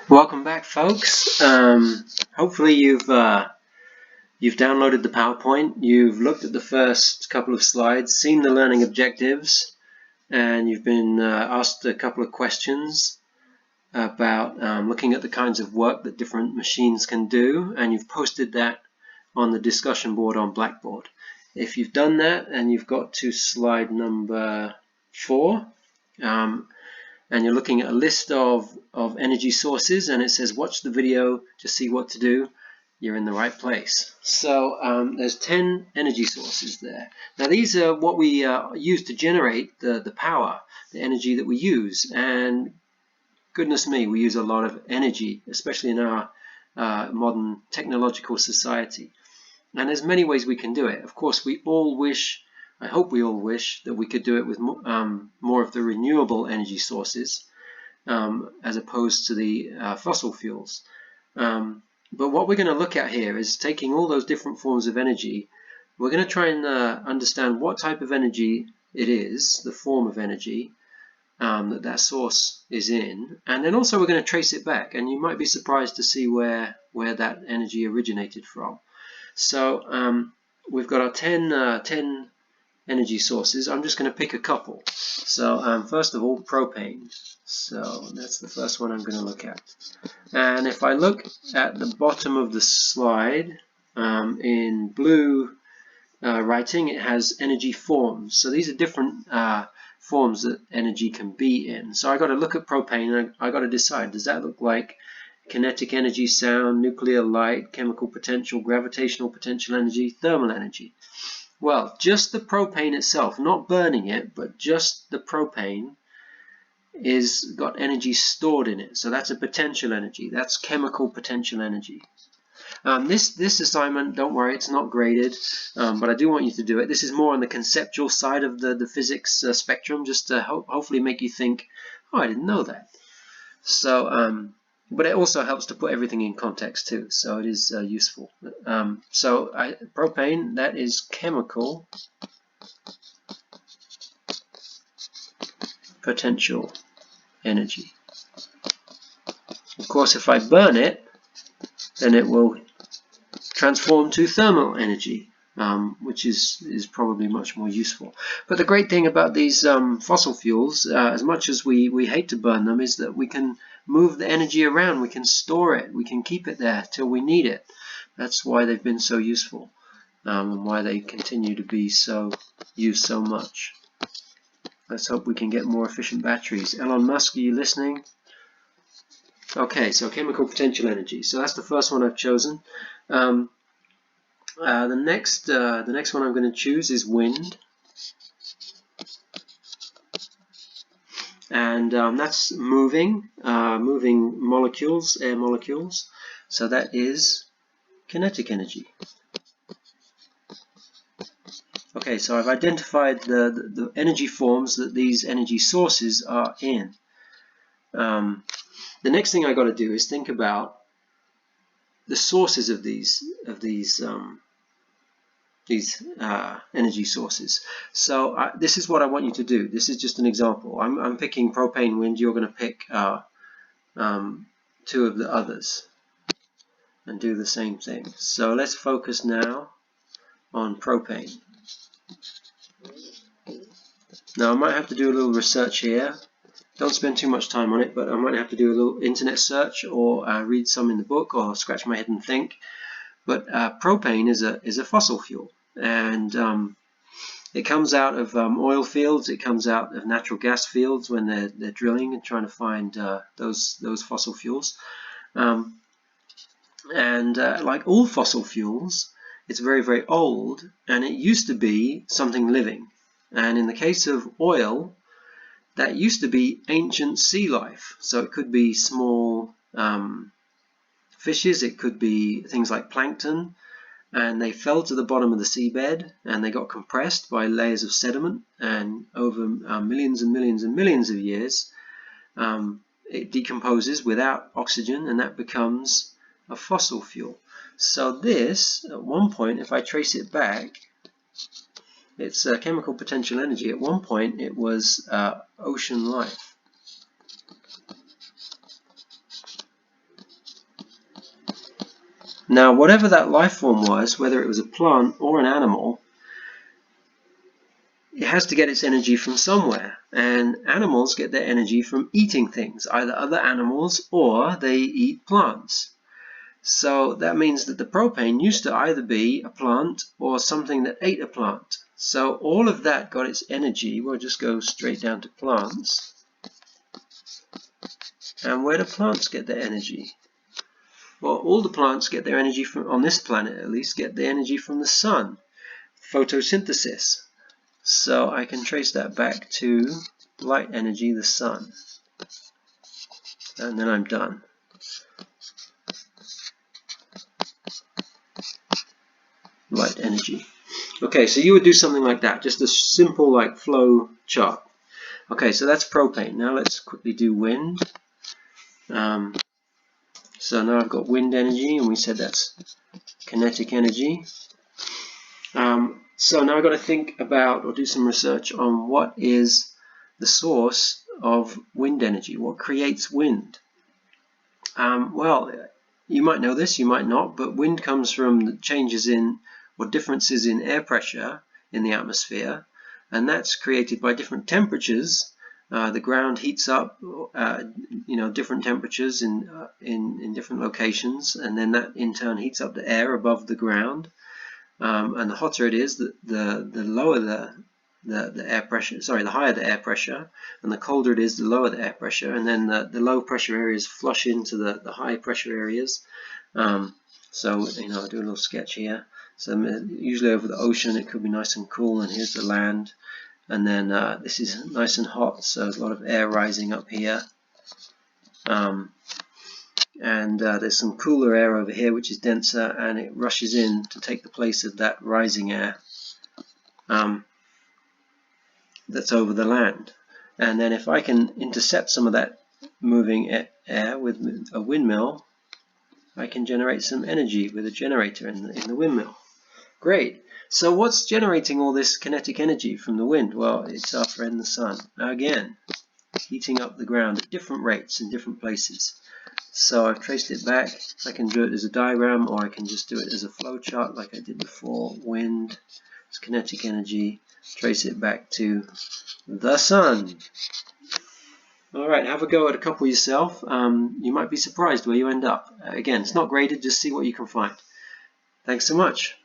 Welcome back, folks. Hopefully you've downloaded the PowerPoint, you've looked at the first couple of slides, seen the learning objectives, and you've been asked a couple of questions about looking at the kinds of work that different machines can do, and you've posted that on the discussion board on Blackboard. If you've done that and you've got to slide number 4, and you're looking at a list of energy sources, and it says watch the video to see what to do, you're in the right place. So there's 10 energy sources there. Now these are what we use to generate the power, the energy that we use, and goodness me, we use a lot of energy, especially in our modern technological society. And there's many ways we can do it. Of course, we all wish, I hope we all wish, that we could do it with more of the renewable energy sources as opposed to the fossil fuels. But what we're going to look at here is taking all those different forms of energy. We're going to try and understand what type of energy it is, the form of energy that source is in, and then also we're going to trace it back, and you might be surprised to see where that energy originated from. So we've got our 10 energy sources. I'm just going to pick a couple. So first of all, propane. So that's the first one I'm going to look at. And if I look at the bottom of the slide, in blue writing, it has energy forms. So these are different forms that energy can be in. So I got to look at propane, and I got to decide, does that look like kinetic energy, sound, nuclear light, chemical potential, gravitational potential energy, thermal energy? Well, just the propane itself, not burning it, but just the propane is got energy stored in it. So that's a potential energy. That's chemical potential energy. This assignment, don't worry, it's not graded, but I do want you to do it. This is more on the conceptual side of the physics spectrum, just to hopefully make you think, oh, I didn't know that. So, but it also helps to put everything in context too, so it is useful. Propane, that is chemical potential energy. Of course, if I burn it, then it will transform to thermal energy, which is probably much more useful. But the great thing about these fossil fuels, as much as we hate to burn them, is that we can move the energy around, we can store it, we can keep it there till we need it. That's why they've been so useful, and why they continue to be used so much. Let's hope we can get more efficient batteries. Elon Musk, are you listening? Okay, so chemical potential energy. So that's the first one I've chosen. The next one I'm going to choose is wind, and that's moving molecules, air molecules. So that is kinetic energy. Okay, so I've identified the energy forms that these energy sources are in. The next thing I got to do is think about the sources of these energy sources. So this is what I want you to do. This is just an example. I'm picking propane, wind. You're going to pick two of the others and do the same thing. So let's focus now on propane. Now I might have to do a little research here. Don't spend too much time on it, but I might have to do a little internet search, or read some in the book, or scratch my head and think. But propane is a fossil fuel, and it comes out of oil fields. It comes out of natural gas fields when they're drilling and trying to find those fossil fuels. Like all fossil fuels, it's very, very old, and it used to be something living. And in the case of oil, that used to be ancient sea life. So it could be small fishes, it could be things like plankton, and they fell to the bottom of the seabed, and they got compressed by layers of sediment, and over millions and millions and millions of years, it decomposes without oxygen, and that becomes a fossil fuel. So this, at one point, if I trace it back, it's chemical potential energy. At one point, it was ocean life. Now, whatever that life form was, whether it was a plant or an animal, it has to get its energy from somewhere. And animals get their energy from eating things, either other animals or they eat plants. So that means that the propane used to either be a plant or something that ate a plant. So all of that got its energy. We'll just go straight down to plants. And where do plants get their energy? Well, all the plants get their energy from, on this planet at least, get their energy from the sun. Photosynthesis. So I can trace that back to light energy, the sun. And then I'm done. Light energy. Okay, so you would do something like that, just a simple like flow chart. Okay, so that's propane. Now let's quickly do wind. So now I've got wind energy, and we said that's kinetic energy. So now I've got to think about or do some research on what is the source of wind energy, what creates wind. Well, you might know this, you might not, but wind comes from the changes in or differences in air pressure in the atmosphere, and that's created by different temperatures. The ground heats up, different temperatures in different locations, and then that in turn heats up the air above the ground. And the hotter it is, the lower the air pressure. Sorry, the higher the air pressure, and the colder it is, the lower the air pressure. And then the low pressure areas flush into the high pressure areas. So I'll do a little sketch here. So usually over the ocean, it could be nice and cool, and here's the land. And then this is nice and hot, so there's a lot of air rising up here. And there's some cooler air over here which is denser, and it rushes in to take the place of that rising air that's over the land. And then if I can intercept some of that moving air with a windmill, I can generate some energy with a generator in the windmill. Great. So what's generating all this kinetic energy from the wind? Well, it's our friend the sun. Now again, heating up the ground at different rates in different places. So I've traced it back. I can do it as a diagram, or I can just do it as a flow chart like I did before. Wind, it's kinetic energy, trace it back to the sun. Alright, have a go at a couple yourself. You might be surprised where you end up. Again, it's not graded, just see what you can find. Thanks so much.